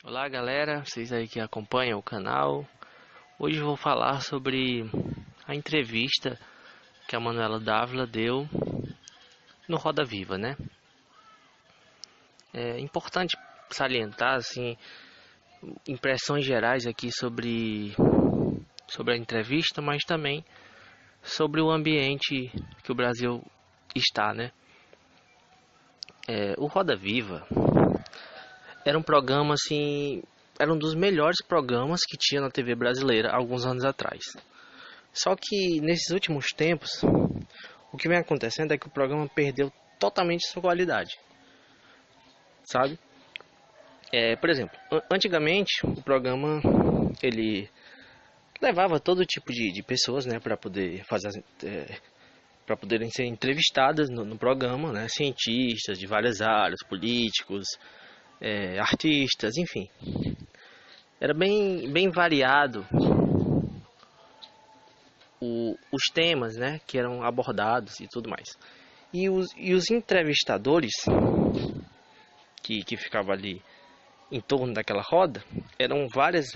Olá galera, vocês aí que acompanham o canal. Hoje eu vou falar sobre a entrevista que a Manuela Dávila deu no Roda Viva, né? É importante salientar assim impressões gerais aqui sobre a entrevista, mas também sobre o ambiente que o Brasil está, né? O Roda Viva era um programa assim, era um dos melhores programas que tinha na TV brasileira há alguns anos atrás. Só que nesses últimos tempos, o que vem acontecendo é que o programa perdeu totalmente sua qualidade, sabe? Por exemplo, antigamente o programa ele levava todo tipo de pessoas, né, para poder para poderem ser entrevistadas no programa, né, cientistas de várias áreas, políticos, artistas, enfim. Era bem variado os temas, né, que eram abordados e tudo mais. E os entrevistadores que ficavam ali em torno daquela roda eram vários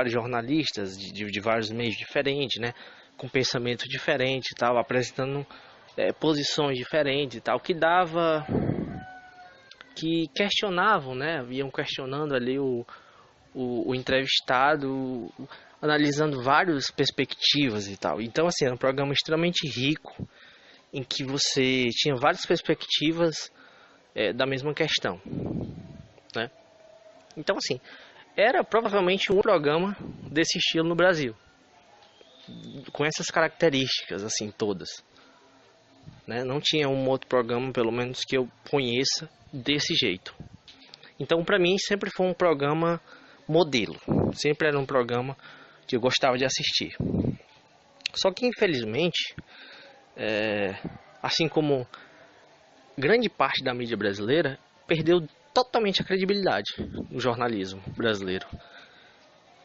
jornalistas de vários meios diferentes, né, com pensamento diferente e tal, apresentando posições diferentes e tal, que questionavam, né, iam questionando ali o entrevistado, analisando várias perspectivas e tal. Então, assim, era um programa extremamente rico, em que você tinha várias perspectivas da mesma questão, né? Então, assim, era provavelmente um programa desse estilo no Brasil, com essas características, assim, todas, né? Não tinha um outro programa, pelo menos que eu conheça, desse jeito. Então, para mim, sempre foi um programa modelo, sempre era um programa que eu gostava de assistir. Só que, infelizmente, assim como grande parte da mídia brasileira, perdeu totalmente a credibilidade no jornalismo brasileiro.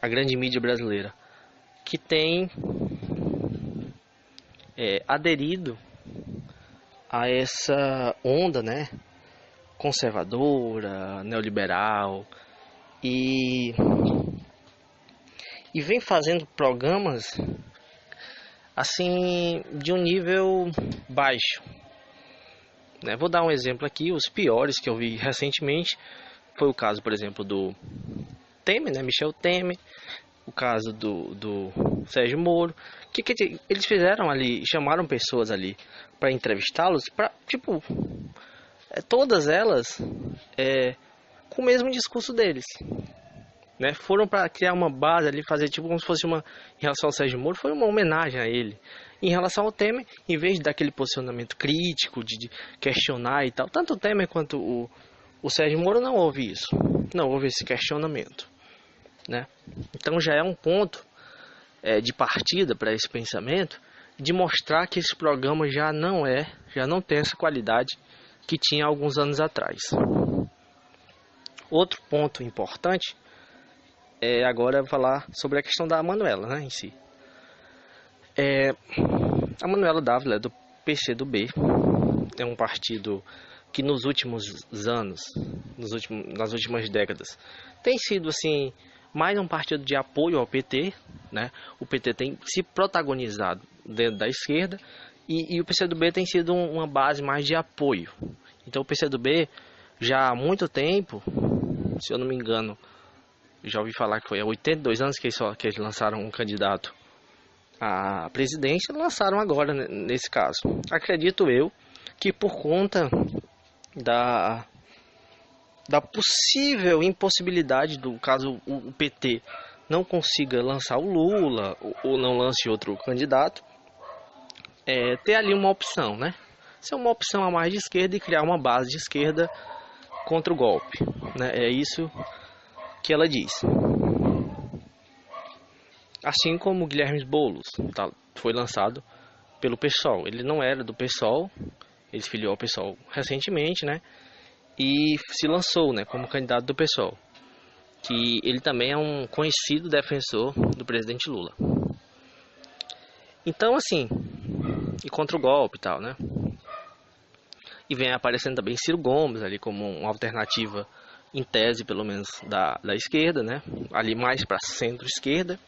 A grande mídia brasileira, que tem aderido a essa onda, né, conservadora, neoliberal, e, e vem fazendo programas assim de um nível baixo, né? Vou dar um exemplo aqui, os piores que eu vi recentemente foi o caso, por exemplo, do Temer, né, Michel Temer, o caso do Sérgio Moro. Que eles fizeram ali? Chamaram pessoas ali para entrevistá-los, para tipo, todas elas com o mesmo discurso deles, né? Foram para criar uma base ali, fazer tipo como se fosse uma, em relação ao Sérgio Moro, foi uma homenagem a ele. Em relação ao Temer, em vez de dar aquele posicionamento crítico, de questionar e tal, tanto o Temer quanto o Sérgio Moro não houve isso, não houve esse questionamento, né? Então já é um ponto de partida para esse pensamento, de mostrar que esse programa já não tem essa qualidade que tinha alguns anos atrás. Outro ponto importante agora falar sobre a questão da Manuela, né, em si. A Manuela Dávila é do PCdoB, é um partido que nos últimos anos, nas últimas décadas, tem sido assim mais um partido de apoio ao PT, né? O PT tem se protagonizado dentro da esquerda e o PCdoB tem sido uma base mais de apoio. Então o PCdoB já há muito tempo, se eu não me engano, já ouvi falar que foi há 82 anos que eles lançaram um candidato à presidência, lançaram agora nesse caso. Acredito eu que por conta da possível impossibilidade do caso o PT não consiga lançar o Lula ou não lance outro candidato, ter ali uma opção, né? Ser uma opção a mais de esquerda e criar uma base de esquerda contra o golpe, né? É isso que ela diz. Assim como o Guilherme Boulos foi lançado pelo PSOL. Ele não era do PSOL, ele se filiou ao PSOL recentemente, né? E se lançou, né, como candidato do PSOL. Que ele também é um conhecido defensor do presidente Lula. Então, assim, e contra o golpe e tal, né? E vem aparecendo também Ciro Gomes ali como uma alternativa em tese pelo menos da esquerda, né? Ali mais para centro-esquerda.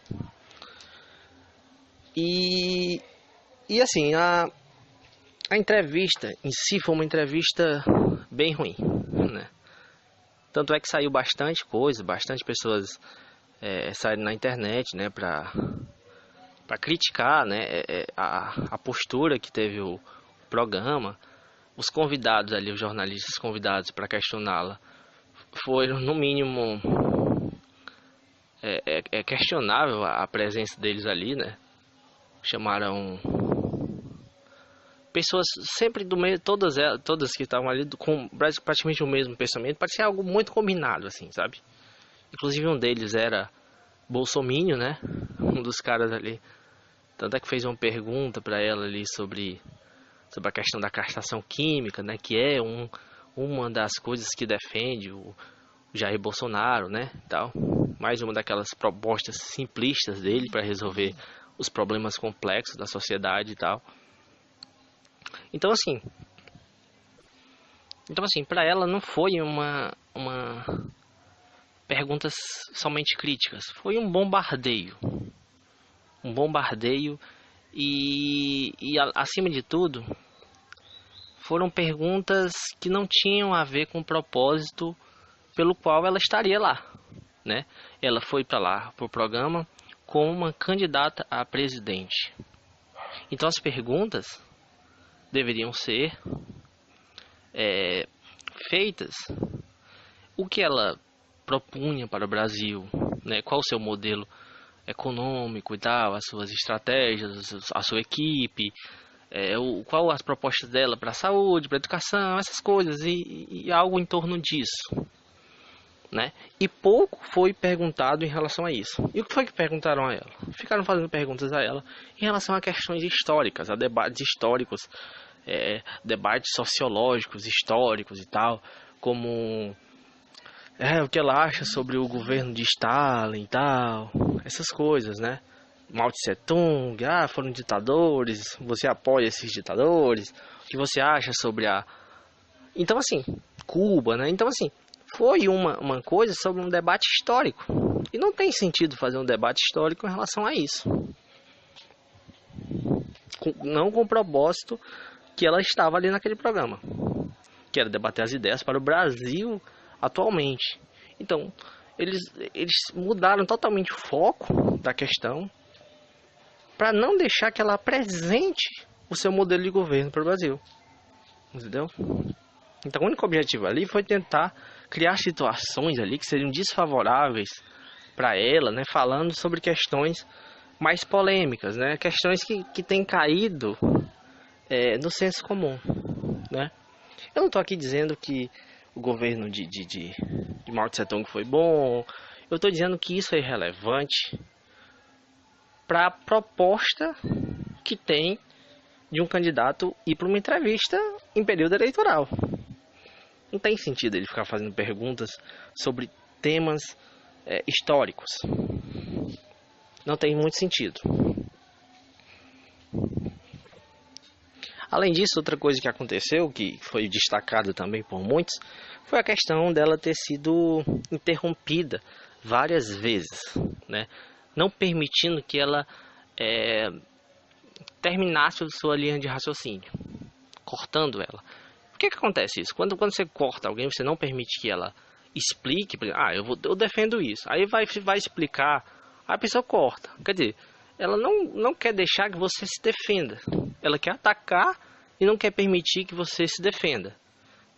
E assim, a entrevista em si foi uma entrevista bem ruim, né? Tanto é que saiu bastante coisa, bastante pessoas saíram na internet, né, para criticar, né, a postura que teve o programa. Os convidados ali, os jornalistas convidados para questioná-la, foram no mínimo questionável a presença deles ali, né? Chamaram pessoas sempre do meio, todas que estavam ali com praticamente o mesmo pensamento, parecia algo muito combinado, assim, sabe? Inclusive um deles era bolsominion, né? Um dos caras ali. Tanto é que fez uma pergunta para ela ali sobre a questão da castração química, né? Que é uma das coisas que defende o Jair Bolsonaro, né? Tal. Mais uma daquelas propostas simplistas dele para resolver os problemas complexos da sociedade e tal. Então assim, para ela não foi uma perguntas somente críticas, foi um bombardeio e acima de tudo foram perguntas que não tinham a ver com o propósito pelo qual ela estaria lá, né? Ela foi para lá pro programa como uma candidata a presidente. Então as perguntas deveriam ser feitas o que ela propunha para o Brasil, né? Qual o seu modelo econômico e tal, as suas estratégias, a sua equipe, qual as propostas dela para a saúde, para a educação, essas coisas e algo em torno disso, né? E pouco foi perguntado em relação a isso. E o que foi que perguntaram a ela? Ficaram fazendo perguntas a ela em relação a questões históricas, a debates históricos, debates sociológicos, históricos e tal, como o que ela acha sobre o governo de Stalin e tal, essas coisas, né? Mao Tse Tung, foram ditadores, você apoia esses ditadores, o que você acha sobre Então assim, Cuba, né? Então assim, foi uma coisa sobre um debate histórico. E não tem sentido fazer um debate histórico em relação a isso. Não com o propósito que ela estava ali naquele programa, que era debater as ideias para o Brasil atualmente. Então, eles mudaram totalmente o foco da questão para não deixar que ela apresente o seu modelo de governo para o Brasil. Entendeu? Então, o único objetivo ali foi tentar criar situações ali que seriam desfavoráveis para ela, né, falando sobre questões mais polêmicas, né, questões que têm caído no senso comum, né. Eu não estou aqui dizendo que o governo de Mao Tse Tung foi bom. Eu estou dizendo que isso é irrelevante para a proposta que tem de um candidato ir para uma entrevista em período eleitoral. Não tem sentido ele ficar fazendo perguntas sobre temas históricos. Não tem muito sentido. Além disso, outra coisa que aconteceu, que foi destacada também por muitos, foi a questão dela ter sido interrompida várias vezes, né? Não permitindo que ela terminasse a sua linha de raciocínio, cortando ela. Por que acontece isso? Quando você corta alguém, você não permite que ela explique, eu defendo isso. Aí vai explicar, a pessoa corta. Quer dizer, ela não quer deixar que você se defenda. Ela quer atacar e não quer permitir que você se defenda.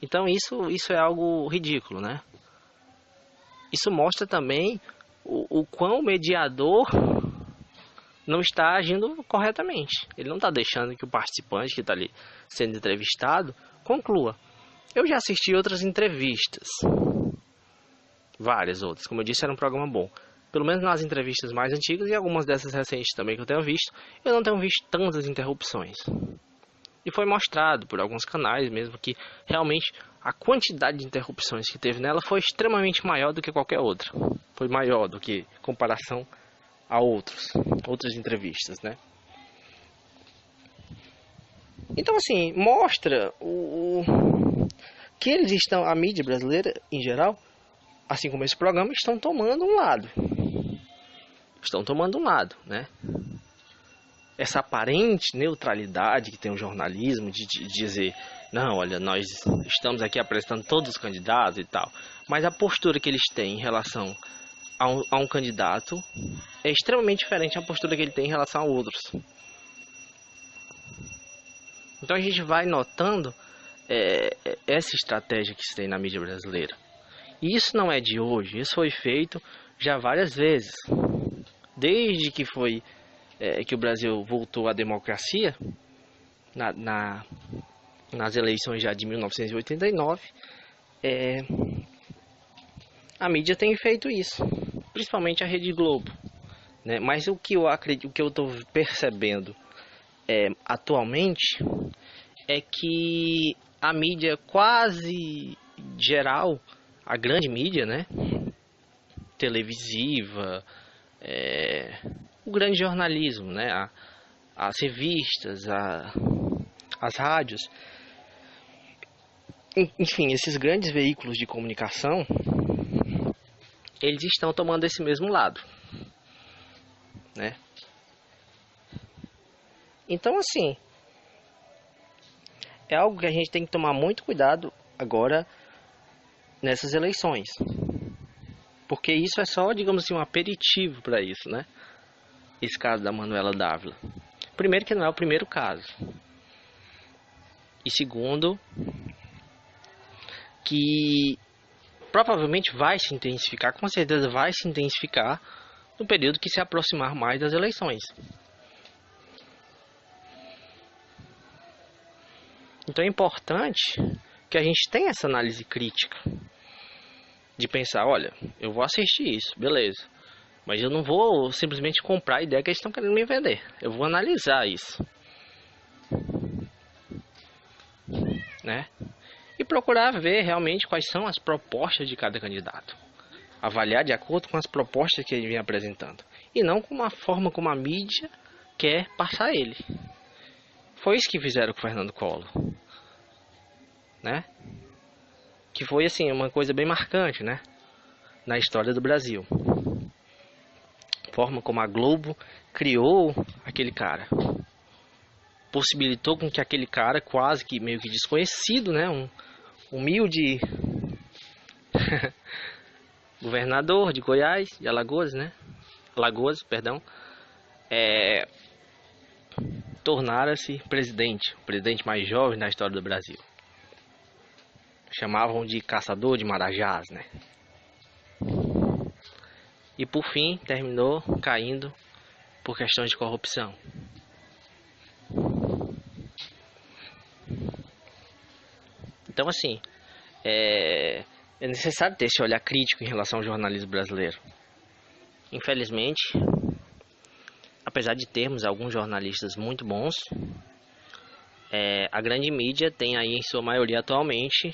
Então isso é algo ridículo, né? Isso mostra também o quão o mediador não está agindo corretamente. Ele não está deixando que o participante que está ali sendo entrevistado conclua. Eu já assisti outras entrevistas, várias outras. Como eu disse, era um programa bom. Pelo menos nas entrevistas mais antigas e algumas dessas recentes também que eu tenho visto, eu não tenho visto tantas interrupções. E foi mostrado por alguns canais mesmo que realmente a quantidade de interrupções que teve nela foi extremamente maior do que qualquer outra. Foi maior do que em comparação a outras entrevistas, né? Então assim, mostra que eles estão, a mídia brasileira em geral, assim como esse programa, estão tomando um lado. Estão tomando um lado, né? Essa aparente neutralidade que tem o jornalismo de dizer, não, olha, nós estamos aqui apresentando todos os candidatos e tal. Mas a postura que eles têm em relação a um candidato é extremamente diferente da postura que ele tem em relação a outros. Então a gente vai notando essa estratégia que se tem na mídia brasileira. E isso não é de hoje, isso foi feito já várias vezes. Desde que que o Brasil voltou à democracia, nas eleições já de 1989, a mídia tem feito isso, principalmente a Rede Globo, né? Mas o que eu acredito, o que eu estou percebendo atualmente é que a mídia quase geral, a grande mídia, né, televisiva, o grande jornalismo, né, as revistas, as rádios, enfim, esses grandes veículos de comunicação, eles estão tomando esse mesmo lado, né? Então, assim, é algo que a gente tem que tomar muito cuidado agora nessas eleições, porque isso é só, digamos assim, um aperitivo para isso, né? Esse caso da Manuela Dávila. Primeiro que não é o primeiro caso. E segundo, que provavelmente vai se intensificar, com certeza vai se intensificar no período que se aproximar mais das eleições. Então é importante que a gente tenha essa análise crítica de pensar, olha, eu vou assistir isso, beleza, mas eu não vou simplesmente comprar a ideia que eles estão querendo me vender. Eu vou analisar isso, né? E procurar ver realmente quais são as propostas de cada candidato. Avaliar de acordo com as propostas que ele vem apresentando. E não com a forma como a mídia quer passar ele. Foi isso que fizeram com o Fernando Collor, né? Que foi assim, uma coisa bem marcante, né, na história do Brasil. A forma como a Globo criou aquele cara, possibilitou com que aquele cara, quase que meio que desconhecido, né, um humilde governador de Goiás, de Alagoas, né, perdão, tornara-se presidente, o presidente mais jovem da história do Brasil. Chamavam de caçador de marajás, né? E por fim terminou caindo por questões de corrupção. Então, assim, é necessário ter esse olhar crítico em relação ao jornalismo brasileiro. Infelizmente, apesar de termos alguns jornalistas muito bons, a grande mídia tem aí em sua maioria atualmente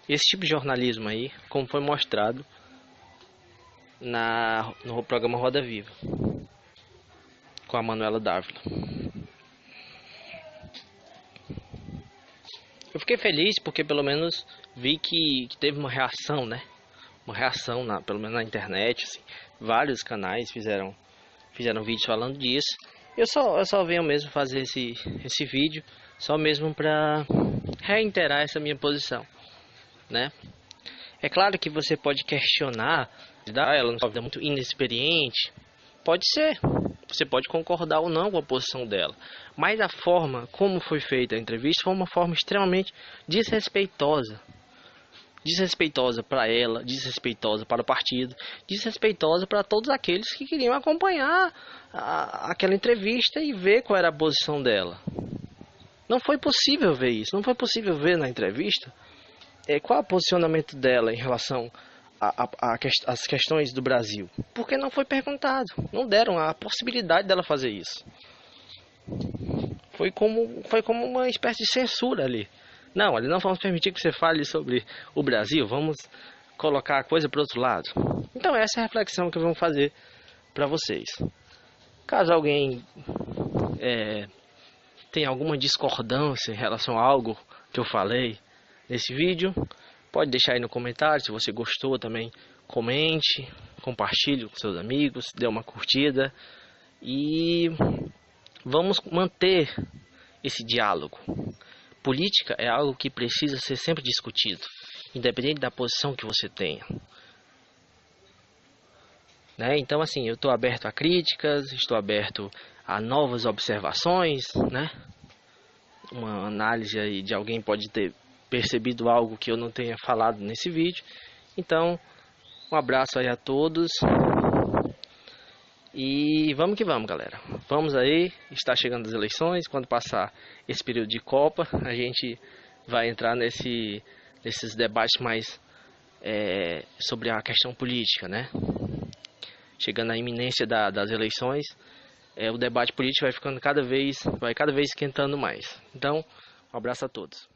esse tipo de jornalismo aí, como foi mostrado no programa Roda Viva com a Manuela Dávila. Eu fiquei feliz porque pelo menos vi que teve uma reação, né? Uma reação, pelo menos na internet, assim. Vários canais fizeram vídeos falando disso. Eu só venho mesmo fazer esse vídeo só mesmo para reiterar essa minha posição, né? É claro que você pode questionar, ela é muito inexperiente, pode ser, você pode concordar ou não com a posição dela, mas a forma como foi feita a entrevista foi uma forma extremamente desrespeitosa para ela, desrespeitosa para o partido, desrespeitosa para todos aqueles que queriam acompanhar aquela entrevista e ver qual era a posição dela. Não foi possível ver isso, não foi possível ver na entrevista qual é o posicionamento dela em relação às questões do Brasil, porque não foi perguntado, não deram a possibilidade dela fazer isso. Foi como uma espécie de censura ali. Não, olha, não vamos permitir que você fale sobre o Brasil, vamos colocar a coisa para o outro lado. Então essa é a reflexão que vamos fazer para vocês. Caso alguém tenha alguma discordância em relação a algo que eu falei nesse vídeo, Pode deixar aí no comentário, se você gostou também, comente, compartilhe com seus amigos, dê uma curtida e vamos manter esse diálogo. Política é algo que precisa ser sempre discutido, independente da posição que você tenha. Né? Então, assim, eu estou aberto a críticas, estou aberto a novas observações, né? Uma análise aí de alguém pode ter percebido algo que eu não tenha falado nesse vídeo. Então, um abraço aí a todos. E vamos que vamos, galera. Vamos aí, está chegando as eleições. Quando passar esse período de Copa, a gente vai entrar nesses debates mais sobre a questão política, né? Chegando à iminência das eleições, o debate político vai cada vez esquentando mais. Então, um abraço a todos.